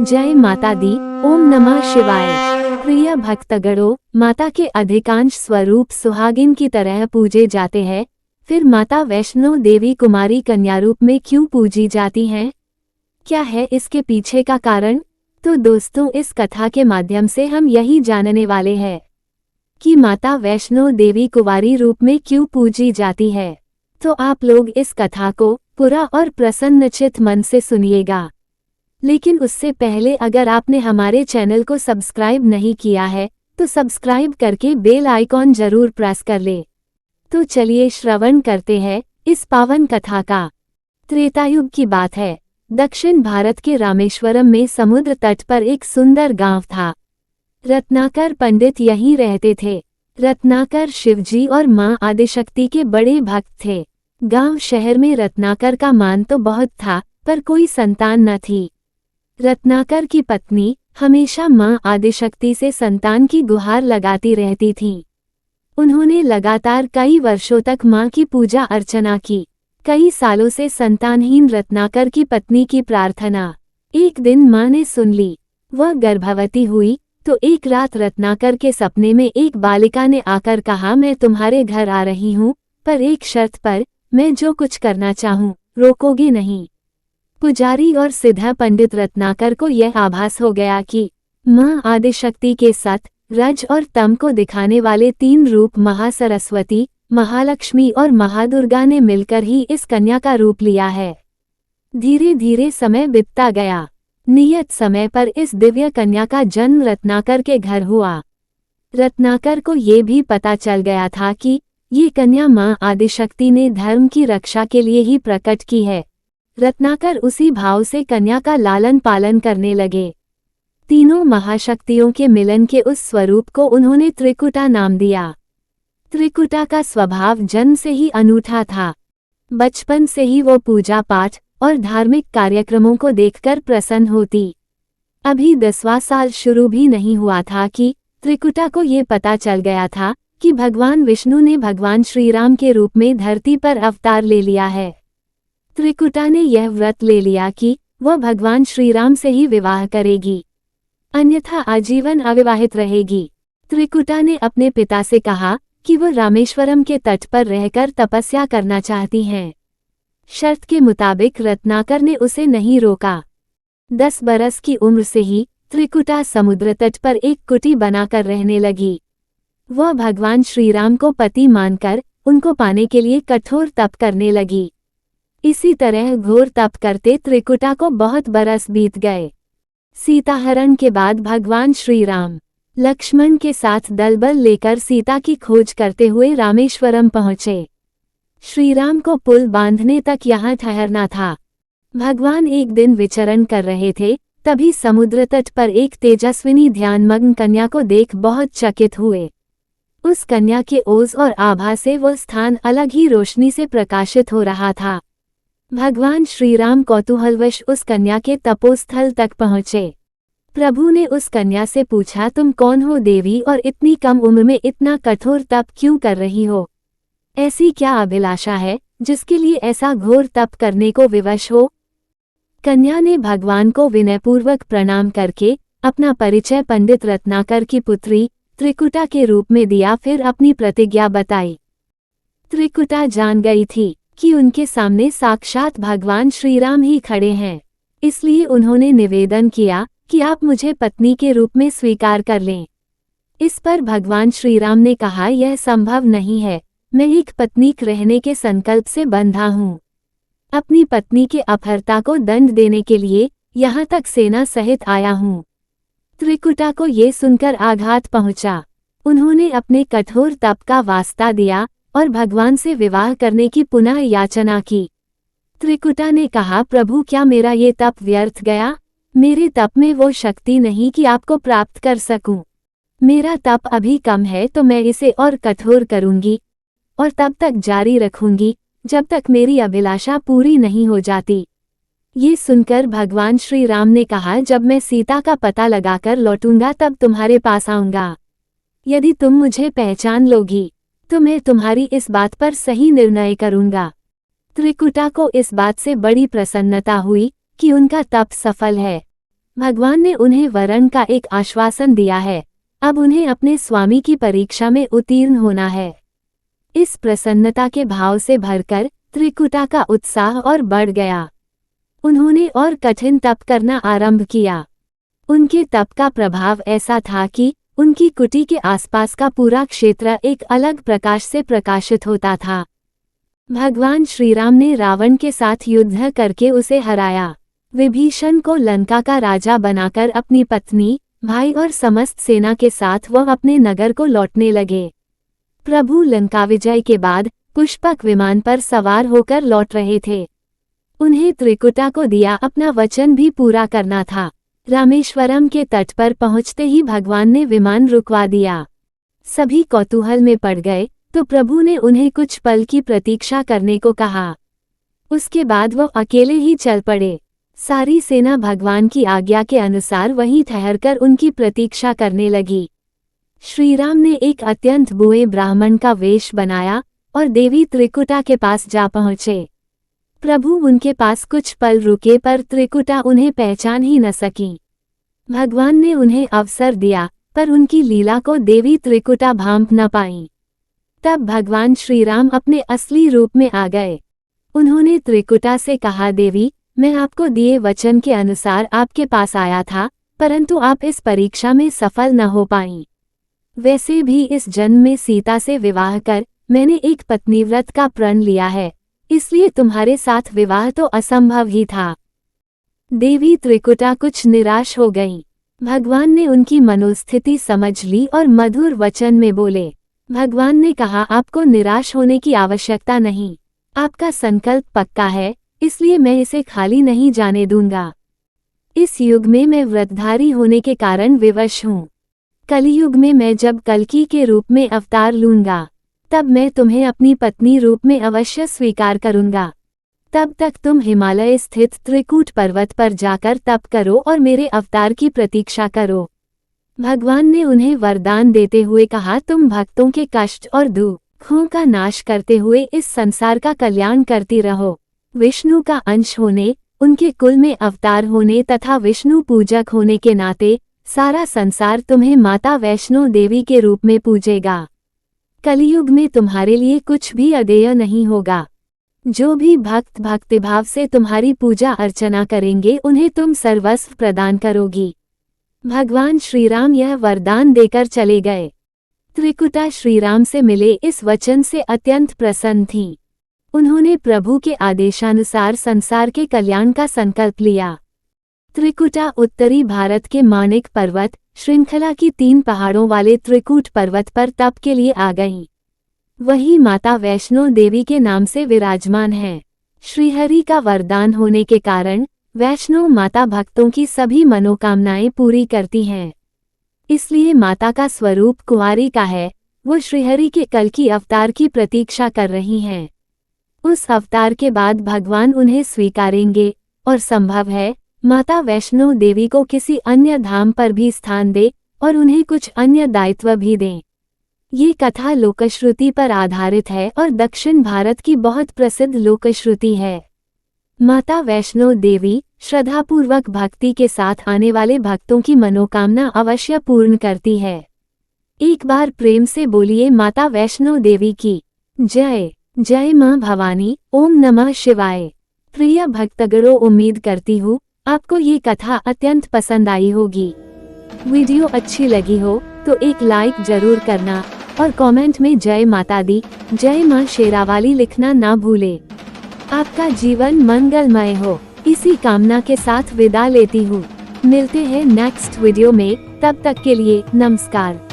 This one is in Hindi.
जय माता दी। ओम नमः शिवाय। प्रिय भक्तगणों, माता के अधिकांश स्वरूप सुहागिन की तरह पूजे जाते हैं, फिर माता वैष्णो देवी कुमारी कन्या रूप में क्यों पूजी जाती हैं? क्या है इसके पीछे का कारण? तो दोस्तों, इस कथा के माध्यम से हम यही जानने वाले हैं कि माता वैष्णो देवी कुंवारी रूप में क्यों पूजी जाती है। तो आप लोग इस कथा को पूरा और प्रसन्नचित्त मन से सुनिएगा। लेकिन उससे पहले अगर आपने हमारे चैनल को सब्सक्राइब नहीं किया है तो सब्सक्राइब करके बेल आइकॉन जरूर प्रेस कर ले। तो चलिए श्रवण करते हैं इस पावन कथा का। त्रेतायुग की बात है। दक्षिण भारत के रामेश्वरम में समुद्र तट पर एक सुंदर गांव था। रत्नाकर पंडित यहीं रहते थे। रत्नाकर शिवजी और मां आदिशक्ति के बड़े भक्त थे। गांव शहर में रत्नाकर का मान तो बहुत था, पर कोई संतान न थी। रत्नाकर की पत्नी हमेशा मां आदिशक्ति से संतान की गुहार लगाती रहती थी। उन्होंने लगातार कई वर्षों तक मां की पूजा अर्चना की। कई सालों से संतानहीन रत्नाकर की पत्नी की प्रार्थना एक दिन मां ने सुन ली। वह गर्भवती हुई तो एक रात रत्नाकर के सपने में एक बालिका ने आकर कहा, मैं तुम्हारे घर आ रही हूँ, पर एक शर्त पर, मैं जो कुछ करना चाहूँ रोकोगे नहीं। पुजारी और सिद्ध पंडित रत्नाकर को यह आभास हो गया कि मां आदिशक्ति के सत, रज और तम को दिखाने वाले तीन रूप महासरस्वती, महालक्ष्मी और महादुर्गा ने मिलकर ही इस कन्या का रूप लिया है। धीरे धीरे समय बीतता गया। नियत समय पर इस दिव्य कन्या का जन्म रत्नाकर के घर हुआ। रत्नाकर को ये भी पता चल गया था कि ये कन्या मां आदिशक्ति ने धर्म की रक्षा के लिए ही प्रकट की है। रत्नाकर उसी भाव से कन्या का लालन पालन करने लगे। तीनों महाशक्तियों के मिलन के उस स्वरूप को उन्होंने त्रिकुटा नाम दिया। त्रिकुटा का स्वभाव जन्म से ही अनूठा था। बचपन से ही वो पूजा पाठ और धार्मिक कार्यक्रमों को देखकर प्रसन्न होती। अभी 10वां साल शुरू भी नहीं हुआ था कि त्रिकुटा को ये पता चल गया था कि भगवान विष्णु ने भगवान श्रीराम के रूप में धरती पर अवतार ले लिया है। त्रिकुटा ने यह व्रत ले लिया कि वह भगवान श्रीराम से ही विवाह करेगी, अन्यथा आजीवन अविवाहित रहेगी। त्रिकुटा ने अपने पिता से कहा कि वह रामेश्वरम के तट पर रहकर तपस्या करना चाहती हैं। शर्त के मुताबिक रत्नाकर ने उसे नहीं रोका। 10 बरस की उम्र से ही त्रिकुटा समुद्र तट पर एक कुटी बनाकर रहने लगी। वह भगवान श्रीराम को पति मानकर उनको पाने के लिए कठोर तप करने लगी। इसी तरह घोर तप करते त्रिकुटा को बहुत बरस बीत गए। सीताहरण के बाद भगवान श्रीराम लक्ष्मण के साथ दलबल लेकर सीता की खोज करते हुए रामेश्वरम पहुँचे। श्रीराम को पुल बांधने तक यहाँ ठहरना था। भगवान एक दिन विचरण कर रहे थे, तभी समुद्र तट पर एक तेजस्विनी ध्यानमग्न कन्या को देख बहुत चकित हुए। उस कन्या के ओज और आभा से वो स्थान अलग ही रोशनी से प्रकाशित हो रहा था। भगवान श्रीराम कौतूहलवश उस कन्या के तपोस्थल तक पहुँचे। प्रभु ने उस कन्या से पूछा, तुम कौन हो देवी, और इतनी कम उम्र में इतना कठोर तप क्यों कर रही हो? ऐसी क्या अभिलाषा है जिसके लिए ऐसा घोर तप करने को विवश हो? कन्या ने भगवान को विनयपूर्वक प्रणाम करके अपना परिचय पंडित रत्नाकर की पुत्री त्रिकुटा के रूप में दिया, फिर अपनी प्रतिज्ञा बताई। त्रिकुटा जान गई थी कि उनके सामने साक्षात भगवान श्रीराम ही खड़े हैं, इसलिए उन्होंने निवेदन किया कि आप मुझे पत्नी के रूप में स्वीकार कर लें। इस पर भगवान श्रीराम ने कहा, यह संभव नहीं है, मैं एक पत्नीक रहने के संकल्प से बंधा हूँ। अपनी पत्नी के अपहर्ता को दंड देने के लिए यहाँ तक सेना सहित आया हूँ। त्रिकुटा को ये सुनकर आघात पहुँचा। उन्होंने अपने कठोर तप का वास्ता दिया और भगवान से विवाह करने की पुनः याचना की। त्रिकुटा ने कहा, प्रभु, क्या मेरा ये तप व्यर्थ गया? मेरे तप में वो शक्ति नहीं कि आपको प्राप्त कर सकूं। मेरा तप अभी कम है, तो मैं इसे और कठोर करूंगी और तब तक जारी रखूंगी जब तक मेरी अभिलाषा पूरी नहीं हो जाती। ये सुनकर भगवान श्री राम ने कहा, जब मैं सीता का पता लगाकर लौटूंगा तब तुम्हारे पास आऊंगा। यदि तुम मुझे पहचान लोगी तो मैं तुम्हारी इस बात पर सही निर्णय करूंगा। त्रिकुटा को इस बात से बड़ी प्रसन्नता हुई कि उनका तप सफल है। भगवान ने उन्हें वरण का एक आश्वासन दिया है। अब उन्हें अपने स्वामी की परीक्षा में उत्तीर्ण होना है। इस प्रसन्नता के भाव से भरकर त्रिकुटा का उत्साह और बढ़ गया। उन्होंने और कठिन तप करना आरंभ किया। उनके तप का प्रभाव ऐसा था कि उनकी कुटी के आसपास का पूरा क्षेत्र एक अलग प्रकाश से प्रकाशित होता था। भगवान श्रीराम ने रावण के साथ युद्ध करके उसे हराया। विभीषण को लंका का राजा बनाकर अपनी पत्नी, भाई और समस्त सेना के साथ वह अपने नगर को लौटने लगे। प्रभु लंका विजय के बाद पुष्पक विमान पर सवार होकर लौट रहे थे। उन्हें त्रिकुटा को दिया अपना वचन भी पूरा करना था। रामेश्वरम के तट पर पहुंचते ही भगवान ने विमान रुकवा दिया। सभी कौतूहल में पड़ गए तो प्रभु ने उन्हें कुछ पल की प्रतीक्षा करने को कहा। उसके बाद वो अकेले ही चल पड़े। सारी सेना भगवान की आज्ञा के अनुसार वहीं ठहरकर उनकी प्रतीक्षा करने लगी। श्रीराम ने एक अत्यंत बुरे ब्राह्मण का वेश बनाया और देवी त्रिकुटा के पास जा पहुंचे। प्रभु उनके पास कुछ पल रुके पर त्रिकुटा उन्हें पहचान ही न सकी। भगवान ने उन्हें अवसर दिया पर उनकी लीला को देवी त्रिकुटा भांप न पाई। तब भगवान श्रीराम अपने असली रूप में आ गए। उन्होंने त्रिकुटा से कहा, देवी, मैं आपको दिए वचन के अनुसार आपके पास आया था, परंतु आप इस परीक्षा में सफल न हो पाईं। वैसे भी इस जन्म में सीता से विवाह कर मैंने एक पत्नीव्रत का प्रण लिया है, इसलिए तुम्हारे साथ विवाह तो असंभव ही था। देवी त्रिकुटा कुछ निराश हो गईं। भगवान ने उनकी मनोस्थिति समझ ली और मधुर वचन में बोले। भगवान ने कहा, आपको निराश होने की आवश्यकता नहीं। आपका संकल्प पक्का है, इसलिए मैं इसे खाली नहीं जाने दूंगा। इस युग में मैं व्रतधारी होने के कारण विवश हूँ। कलियुग में मैं जब कल्कि के रूप में अवतार लूंगा, तब मैं तुम्हें अपनी पत्नी रूप में अवश्य स्वीकार करूंगा। तब तक तुम हिमालय स्थित त्रिकूट पर्वत पर जाकर तप करो और मेरे अवतार की प्रतीक्षा करो। भगवान ने उन्हें वरदान देते हुए कहा, तुम भक्तों के कष्ट और दुखों का नाश करते हुए इस संसार का कल्याण करती रहो। विष्णु का अंश होने, उनके कुल में अवतार होने तथा विष्णु पूजक होने के नाते सारा संसार तुम्हें माता वैष्णो देवी के रूप में पूजेगा। कलियुग में तुम्हारे लिए कुछ भी अदेय नहीं होगा। जो भी भक्त भक्तिभाव से तुम्हारी पूजा अर्चना करेंगे उन्हें तुम सर्वस्व प्रदान करोगी। भगवान श्रीराम यह वरदान देकर चले गए। त्रिकुटा श्रीराम से मिले इस वचन से अत्यंत प्रसन्न थीं। उन्होंने प्रभु के आदेशानुसार संसार के कल्याण का संकल्प लिया। त्रिकुटा उत्तरी भारत के माणिक पर्वत श्रृंखला की 3 पहाड़ों वाले त्रिकूट पर्वत पर तप के लिए आ गईं। वही माता वैष्णो देवी के नाम से विराजमान है। श्रीहरि का वरदान होने के कारण वैष्णो माता भक्तों की सभी मनोकामनाएं पूरी करती हैं। इसलिए माता का स्वरूप कुंवारी का है। वो श्रीहरि के कल्कि अवतार की प्रतीक्षा कर रही हैं। उस अवतार के बाद भगवान उन्हें स्वीकारेंगे और संभव है माता वैष्णो देवी को किसी अन्य धाम पर भी स्थान दे और उन्हें कुछ अन्य दायित्व भी दें। ये कथा लोकश्रुति पर आधारित है और दक्षिण भारत की बहुत प्रसिद्ध लोकश्रुति है। माता वैष्णो देवी श्रद्धापूर्वक भक्ति के साथ आने वाले भक्तों की मनोकामना अवश्य पूर्ण करती है। एक बार प्रेम से बोलिए, माता वैष्णो देवी की जय। जय मां भवानी। ओम नमः शिवाय। प्रिय भक्तगणों, उम्मीद करती हूँ आपको ये कथा अत्यंत पसंद आई होगी। वीडियो अच्छी लगी हो तो एक लाइक जरूर करना और कमेंट में जय माता दी, जय मां शेरावाली लिखना ना भूले। आपका जीवन मंगलमय हो, इसी कामना के साथ विदा लेती हूँ। मिलते हैं नेक्स्ट वीडियो में, तब तक के लिए नमस्कार।